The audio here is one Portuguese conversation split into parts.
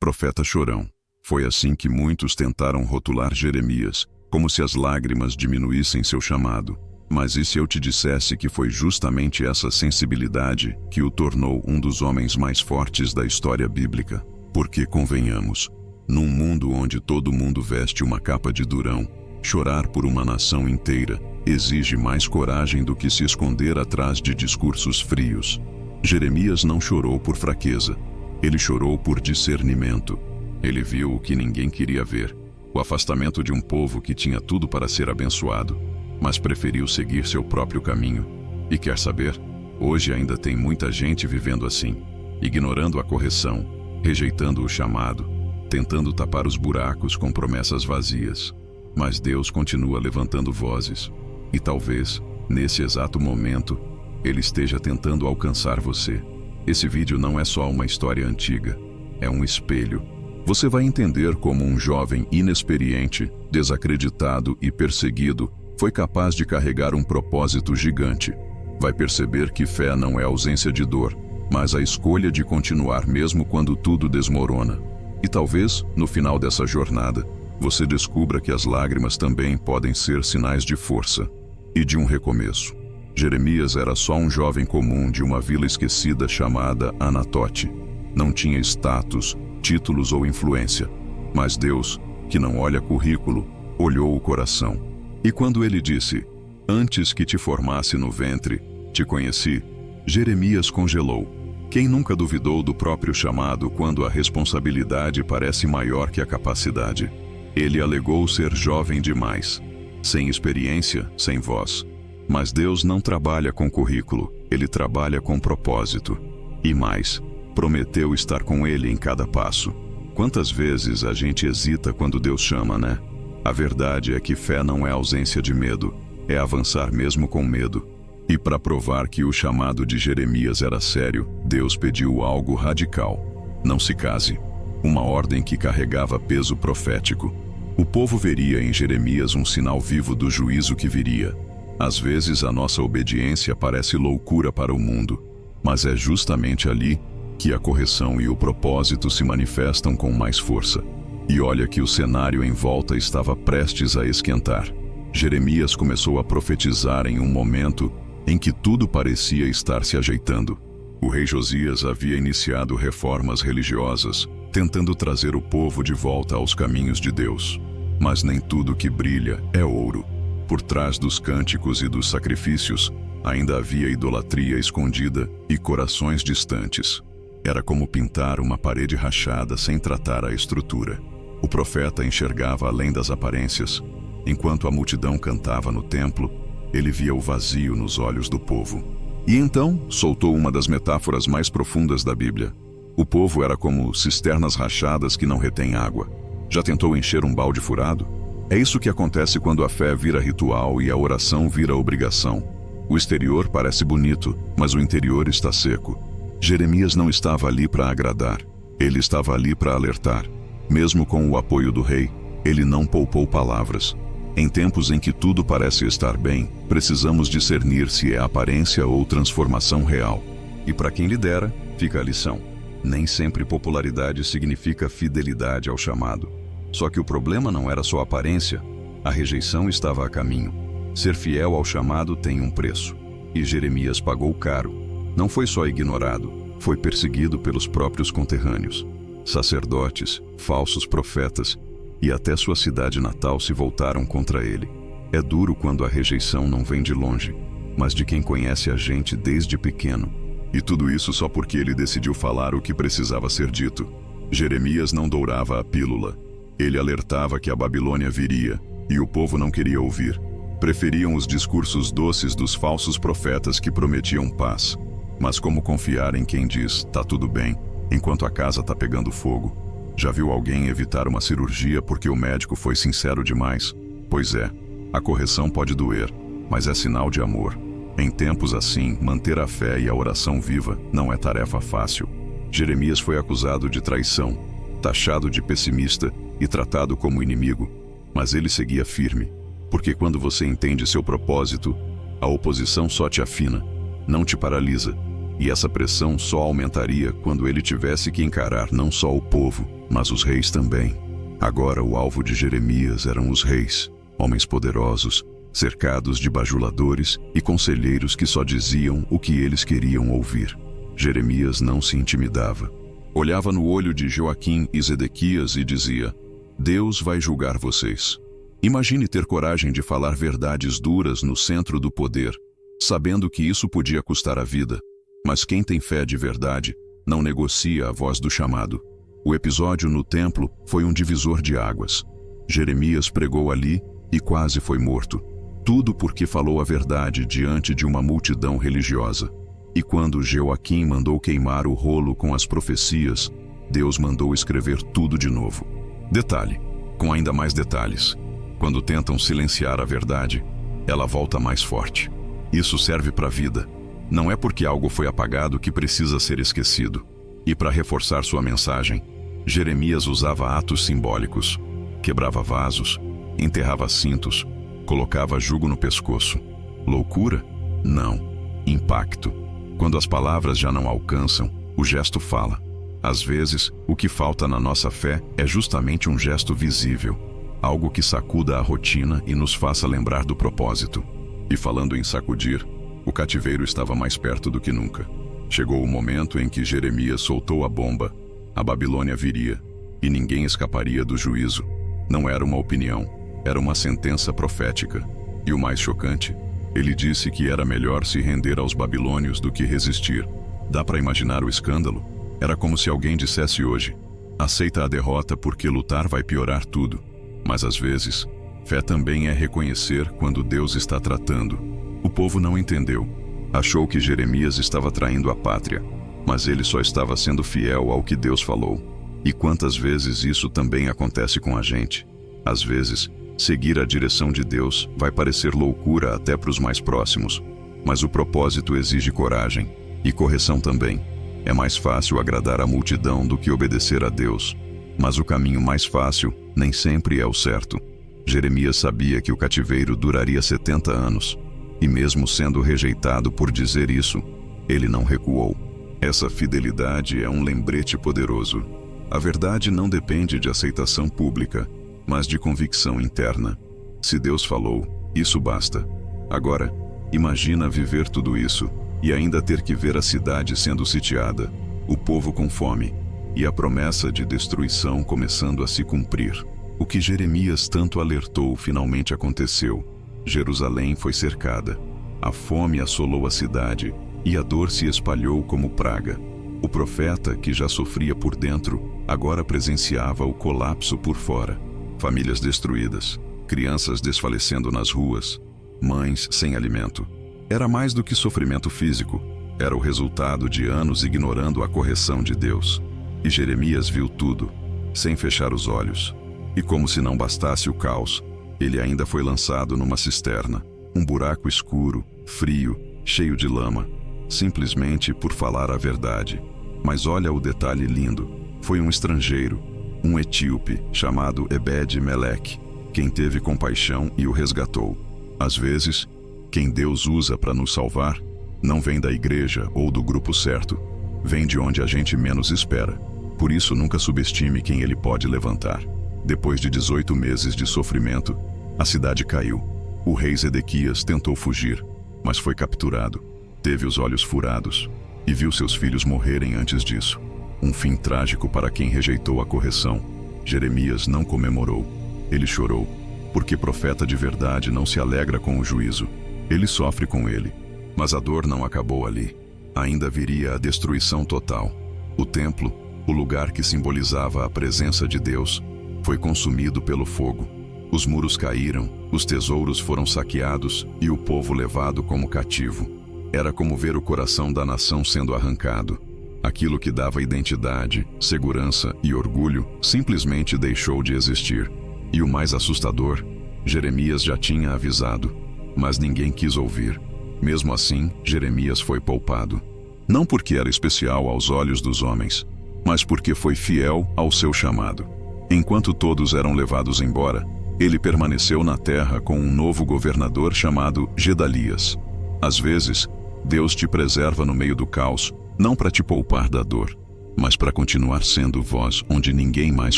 profeta chorão. Foi assim que muitos tentaram rotular Jeremias, como se as lágrimas diminuíssem seu chamado. Mas e se eu te dissesse que foi justamente essa sensibilidade que o tornou um dos homens mais fortes da história bíblica? Porque, convenhamos, num mundo onde todo mundo veste uma capa de durão, chorar por uma nação inteira exige mais coragem do que se esconder atrás de discursos frios. Jeremias não chorou por fraqueza. Ele chorou por discernimento. Ele viu o que ninguém queria ver: o afastamento de um povo que tinha tudo para ser abençoado, mas preferiu seguir seu próprio caminho. E quer saber? Hoje ainda tem muita gente vivendo assim, ignorando a correção, rejeitando o chamado, tentando tapar os buracos com promessas vazias. Mas Deus continua levantando vozes. E talvez, nesse exato momento, Ele esteja tentando alcançar você. Esse vídeo não é só uma história antiga, é um espelho. Você vai entender como um jovem inexperiente, desacreditado e perseguido foi capaz de carregar um propósito gigante. Vai perceber que fé não é ausência de dor, mas a escolha de continuar mesmo quando tudo desmorona. E talvez, no final dessa jornada, você descubra que as lágrimas também podem ser sinais de força e de um recomeço. Jeremias era só um jovem comum de uma vila esquecida chamada Anatote. Não tinha status, títulos ou influência. Mas Deus, que não olha currículo, olhou o coração. E quando Ele disse: "Antes que te formasse no ventre, te conheci", Jeremias congelou. Quem nunca duvidou do próprio chamado quando a responsabilidade parece maior que a capacidade? Ele alegou ser jovem demais, sem experiência, sem voz. Mas Deus não trabalha com currículo, Ele trabalha com propósito. E mais, prometeu estar com Ele em cada passo. Quantas vezes a gente hesita quando Deus chama, né? A verdade é que fé não é ausência de medo, é avançar mesmo com medo. E para provar que o chamado de Jeremias era sério, Deus pediu algo radical: não se case. Uma ordem que carregava peso profético. O povo veria em Jeremias um sinal vivo do juízo que viria. Às vezes a nossa obediência parece loucura para o mundo, mas é justamente ali que a correção e o propósito se manifestam com mais força. E olha que o cenário em volta estava prestes a esquentar. Jeremias começou a profetizar em um momento em que tudo parecia estar se ajeitando. O rei Josias havia iniciado reformas religiosas, tentando trazer o povo de volta aos caminhos de Deus. Mas nem tudo que brilha é ouro. Por trás dos cânticos e dos sacrifícios, ainda havia idolatria escondida e corações distantes. Era como pintar uma parede rachada sem tratar a estrutura. O profeta enxergava além das aparências. Enquanto a multidão cantava no templo, ele via o vazio nos olhos do povo. E então soltou uma das metáforas mais profundas da Bíblia. O povo era como cisternas rachadas que não retêm água. Já tentou encher um balde furado? É isso que acontece quando a fé vira ritual e a oração vira obrigação. O exterior parece bonito, mas o interior está seco. Jeremias não estava ali para agradar. Ele estava ali para alertar. Mesmo com o apoio do rei, ele não poupou palavras. Em tempos em que tudo parece estar bem, precisamos discernir se é aparência ou transformação real. E para quem lidera, fica a lição: nem sempre popularidade significa fidelidade ao chamado. Só que o problema não era só aparência, a rejeição estava a caminho. Ser fiel ao chamado tem um preço. E Jeremias pagou caro. Não foi só ignorado, foi perseguido pelos próprios conterrâneos. Sacerdotes, falsos profetas e até sua cidade natal se voltaram contra ele. É duro quando a rejeição não vem de longe, mas de quem conhece a gente desde pequeno. E tudo isso só porque ele decidiu falar o que precisava ser dito. Jeremias não dourava a pílula. Ele alertava que a Babilônia viria, e o povo não queria ouvir. Preferiam os discursos doces dos falsos profetas que prometiam paz. Mas como confiar em quem diz, tá tudo bem, enquanto a casa tá pegando fogo? Já viu alguém evitar uma cirurgia porque o médico foi sincero demais? Pois é, a correção pode doer, mas é sinal de amor. Em tempos assim, manter a fé e a oração viva não é tarefa fácil. Jeremias foi acusado de traição, taxado de pessimista e tratado como inimigo, mas ele seguia firme, porque quando você entende seu propósito, a oposição só te afina, não te paralisa. E essa pressão só aumentaria quando ele tivesse que encarar não só o povo, mas os reis também. Agora o alvo de Jeremias eram os reis, homens poderosos, cercados de bajuladores e conselheiros que só diziam o que eles queriam ouvir. Jeremias não se intimidava. Olhava no olho de Joaquim e Zedequias e dizia: Deus vai julgar vocês. Imagine ter coragem de falar verdades duras no centro do poder, sabendo que isso podia custar a vida. Mas quem tem fé de verdade não negocia a voz do chamado. O episódio no templo foi um divisor de águas. Jeremias pregou ali e quase foi morto. Tudo porque falou a verdade diante de uma multidão religiosa. E quando Joaquim mandou queimar o rolo com as profecias, Deus mandou escrever tudo de novo. Detalhe, com ainda mais detalhes. Quando tentam silenciar a verdade, ela volta mais forte. Isso serve para a vida. Não é porque algo foi apagado que precisa ser esquecido. E para reforçar sua mensagem, Jeremias usava atos simbólicos. Quebrava vasos, enterrava cintos, colocava jugo no pescoço. Loucura? Não. Impacto. Quando as palavras já não alcançam, o gesto fala. Às vezes, o que falta na nossa fé é justamente um gesto visível. Algo que sacuda a rotina e nos faça lembrar do propósito. E falando em sacudir, o cativeiro estava mais perto do que nunca. Chegou o momento em que Jeremias soltou a bomba. A Babilônia viria, e ninguém escaparia do juízo. Não era uma opinião, era uma sentença profética. E o mais chocante, ele disse que era melhor se render aos babilônios do que resistir. Dá para imaginar o escândalo? Era como se alguém dissesse hoje: aceita a derrota porque lutar vai piorar tudo. Mas às vezes, fé também é reconhecer quando Deus está tratando. O povo não entendeu. Achou que Jeremias estava traindo a pátria, mas ele só estava sendo fiel ao que Deus falou. E quantas vezes isso também acontece com a gente? Às vezes, seguir a direção de Deus vai parecer loucura até para os mais próximos, mas o propósito exige coragem e correção também. É mais fácil agradar a multidão do que obedecer a Deus, mas o caminho mais fácil nem sempre é o certo. Jeremias sabia que o cativeiro duraria 70 anos, e mesmo sendo rejeitado por dizer isso, ele não recuou. Essa fidelidade é um lembrete poderoso. A verdade não depende de aceitação pública, mas de convicção interna. Se Deus falou, isso basta. Agora, imagina viver tudo isso e ainda ter que ver a cidade sendo sitiada, o povo com fome e a promessa de destruição começando a se cumprir. O que Jeremias tanto alertou finalmente aconteceu. Jerusalém foi cercada. A fome assolou a cidade e a dor se espalhou como praga. O profeta, que já sofria por dentro, agora presenciava o colapso por fora. Famílias destruídas, crianças desfalecendo nas ruas, mães sem alimento. Era mais do que sofrimento físico, era o resultado de anos ignorando a correção de Deus. E Jeremias viu tudo, sem fechar os olhos. E como se não bastasse o caos, ele ainda foi lançado numa cisterna, um buraco escuro, frio, cheio de lama, simplesmente por falar a verdade. Mas olha o detalhe lindo, foi um estrangeiro, um etíope chamado Ebed-Meleque, quem teve compaixão e o resgatou. Às vezes, quem Deus usa para nos salvar não vem da igreja ou do grupo certo, vem de onde a gente menos espera. Por isso nunca subestime quem ele pode levantar. Depois de 18 meses de sofrimento, a cidade caiu. O rei Zedequias tentou fugir, mas foi capturado. Teve os olhos furados e viu seus filhos morrerem antes disso. Um fim trágico para quem rejeitou a correção. Jeremias não comemorou. Ele chorou, porque profeta de verdade não se alegra com o juízo. Ele sofre com ele. Mas a dor não acabou ali. Ainda viria a destruição total. O templo, o lugar que simbolizava a presença de Deus, foi consumido pelo fogo. Os muros caíram, os tesouros foram saqueados e o povo levado como cativo. Era como ver o coração da nação sendo arrancado. Aquilo que dava identidade, segurança e orgulho simplesmente deixou de existir. E o mais assustador, Jeremias já tinha avisado, mas ninguém quis ouvir. Mesmo assim, Jeremias foi poupado. Não porque era especial aos olhos dos homens, mas porque foi fiel ao seu chamado. Enquanto todos eram levados embora, ele permaneceu na terra com um novo governador chamado Gedalias. Às vezes, Deus te preserva no meio do caos, não para te poupar da dor, mas para continuar sendo voz onde ninguém mais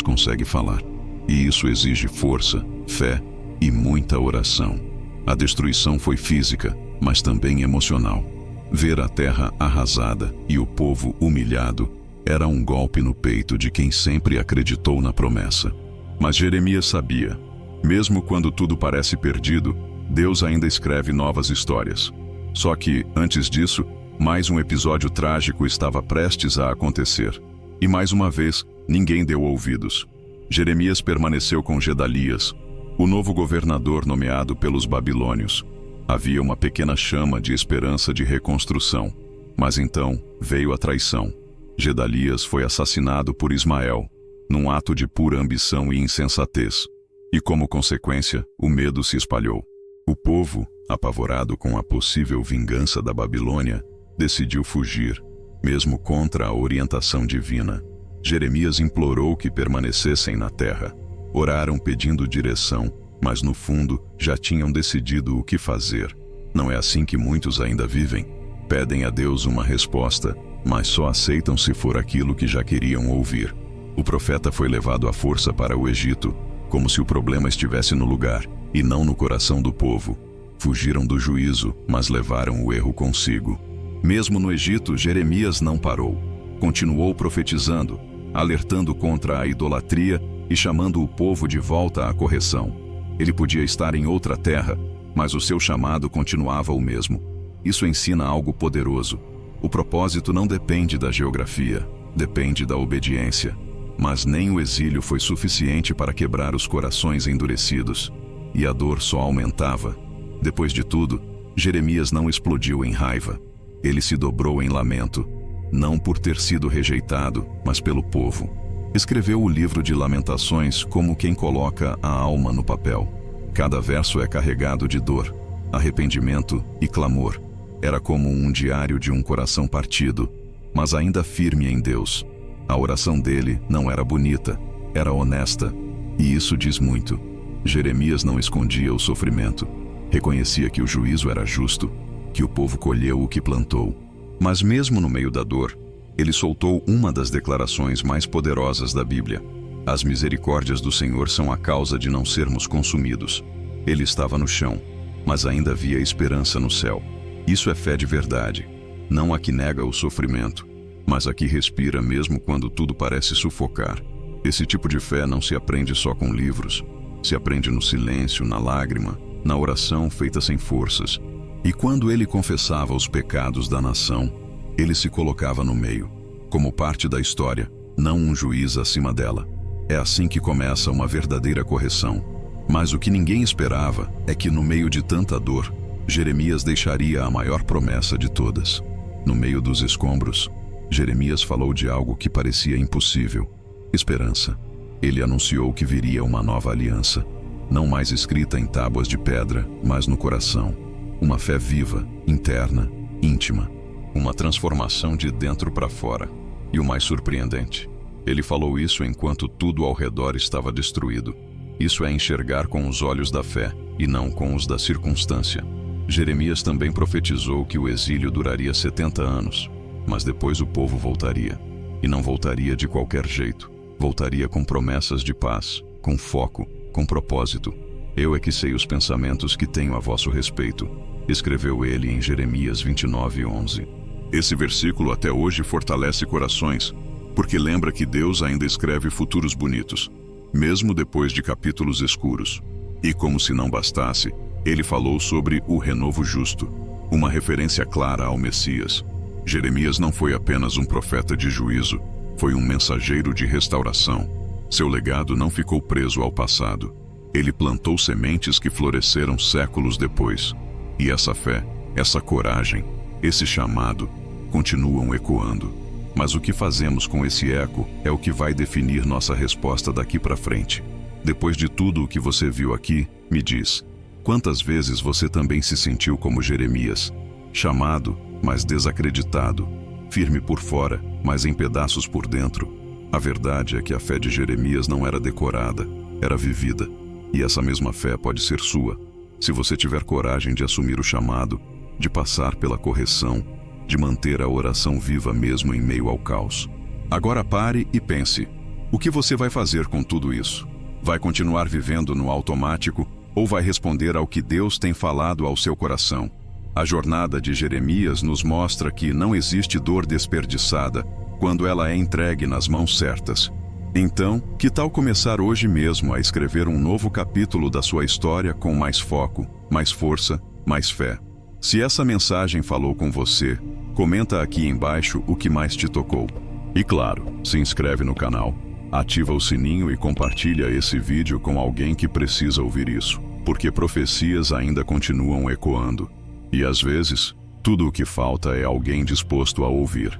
consegue falar. E isso exige força, fé e muita oração. A destruição foi física, mas também emocional. Ver a terra arrasada e o povo humilhado era um golpe no peito de quem sempre acreditou na promessa. Mas Jeremias sabia, mesmo quando tudo parece perdido, Deus ainda escreve novas histórias. Só que, antes disso, mais um episódio trágico estava prestes a acontecer. E mais uma vez, ninguém deu ouvidos. Jeremias permaneceu com Gedalias, o novo governador nomeado pelos babilônios. Havia uma pequena chama de esperança de reconstrução. Mas então veio a traição. Gedalias foi assassinado por Ismael, num ato de pura ambição e insensatez. E como consequência, o medo se espalhou. O povo, apavorado com a possível vingança da Babilônia, decidiu fugir, mesmo contra a orientação divina. Jeremias implorou que permanecessem na terra. Oraram pedindo direção, mas no fundo já tinham decidido o que fazer. Não é assim que muitos ainda vivem? Pedem a Deus uma resposta, mas só aceitam se for aquilo que já queriam ouvir. O profeta foi levado à força para o Egito, como se o problema estivesse no lugar, e não no coração do povo. Fugiram do juízo, mas levaram o erro consigo. Mesmo no Egito, Jeremias não parou. Continuou profetizando, alertando contra a idolatria e chamando o povo de volta à correção. Ele podia estar em outra terra, mas o seu chamado continuava o mesmo. Isso ensina algo poderoso. O propósito não depende da geografia, depende da obediência. Mas nem o exílio foi suficiente para quebrar os corações endurecidos. E a dor só aumentava. Depois de tudo, Jeremias não explodiu em raiva. Ele se dobrou em lamento, não por ter sido rejeitado, mas pelo povo. Escreveu o livro de Lamentações como quem coloca a alma no papel. Cada verso é carregado de dor, arrependimento e clamor. Era como um diário de um coração partido, mas ainda firme em Deus. A oração dele não era bonita, era honesta, e isso diz muito. Jeremias não escondia o sofrimento. Reconhecia que o juízo era justo, que o povo colheu o que plantou. Mas mesmo no meio da dor, ele soltou uma das declarações mais poderosas da Bíblia. As misericórdias do Senhor são a causa de não sermos consumidos. Ele estava no chão, mas ainda havia esperança no céu. Isso é fé de verdade, não a que nega o sofrimento, mas a que respira mesmo quando tudo parece sufocar. Esse tipo de fé não se aprende só com livros, se aprende no silêncio, na lágrima, na oração feita sem forças. E quando ele confessava os pecados da nação, ele se colocava no meio, como parte da história, não um juiz acima dela. É assim que começa uma verdadeira correção. Mas o que ninguém esperava é que, no meio de tanta dor, Jeremias deixaria a maior promessa de todas. No meio dos escombros, Jeremias falou de algo que parecia impossível: esperança. Ele anunciou que viria uma nova aliança, não mais escrita em tábuas de pedra, mas no coração. Uma fé viva, interna, íntima. Uma transformação de dentro para fora. E o mais surpreendente, ele falou isso enquanto tudo ao redor estava destruído. Isso é enxergar com os olhos da fé e não com os da circunstância. Jeremias também profetizou que o exílio duraria 70 anos, mas depois o povo voltaria. E não voltaria de qualquer jeito. Voltaria com promessas de paz, com foco, com propósito. Eu é que sei os pensamentos que tenho a vosso respeito, escreveu ele em Jeremias 29:11. Esse versículo até hoje fortalece corações, porque lembra que Deus ainda escreve futuros bonitos, mesmo depois de capítulos escuros. E como se não bastasse, ele falou sobre o renovo justo, uma referência clara ao Messias. Jeremias não foi apenas um profeta de juízo, foi um mensageiro de restauração. Seu legado não ficou preso ao passado. Ele plantou sementes que floresceram séculos depois. E essa fé, essa coragem, esse chamado, continuam ecoando. Mas o que fazemos com esse eco é o que vai definir nossa resposta daqui para frente. Depois de tudo o que você viu aqui, me diz, quantas vezes você também se sentiu como Jeremias, chamado, mas desacreditado, firme por fora, mas em pedaços por dentro? A verdade é que a fé de Jeremias não era decorada, era vivida. E essa mesma fé pode ser sua, se você tiver coragem de assumir o chamado, de passar pela correção, de manter a oração viva mesmo em meio ao caos. Agora pare e pense: o que você vai fazer com tudo isso? Vai continuar vivendo no automático ou vai responder ao que Deus tem falado ao seu coração? A jornada de Jeremias nos mostra que não existe dor desperdiçada quando ela é entregue nas mãos certas. Então, que tal começar hoje mesmo a escrever um novo capítulo da sua história com mais foco, mais força, mais fé? Se essa mensagem falou com você, comenta aqui embaixo o que mais te tocou. E claro, se inscreve no canal, ativa o sininho e compartilha esse vídeo com alguém que precisa ouvir isso, porque profecias ainda continuam ecoando. E às vezes, tudo o que falta é alguém disposto a ouvir.